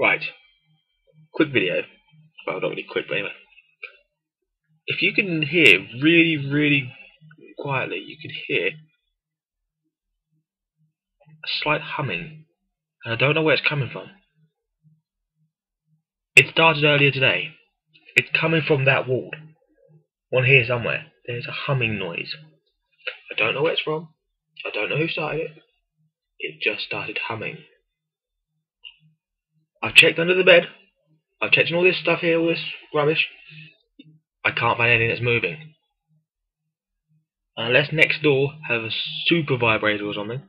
Right, quick video. Well, not really quick, but anyway. If you can hear really, really quietly, you can hear a slight humming. And I don't know where it's coming from. It started earlier today. It's coming from that wall. One here somewhere. There's a humming noise. I don't know where it's from. I don't know who started it. It just started humming. I've checked under the bed. I've checked in all this stuff here, all this rubbish. I can't find anything that's moving. Unless next door have a super vibrator or something.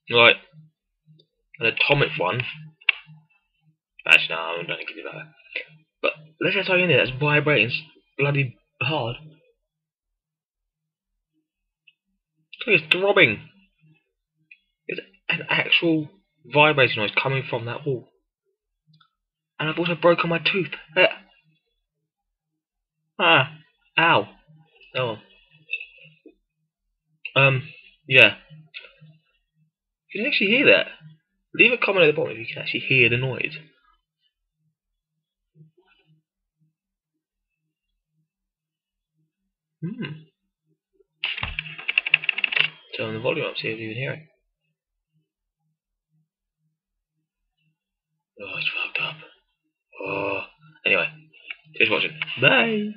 Like an atomic one. Actually, no, I don't give you that. But let's just something in there that's vibrating bloody hard. It's throbbing. It's an actual vibrating noise coming from that wall. And I've also broken my tooth. Ow. Oh. Yeah. You can actually hear that. Leave a comment at the bottom if you can actually hear the noise. Turn the volume up, see if you can hear it. Oh, it's fucked up. Oh. Anyway, just watching. Bye.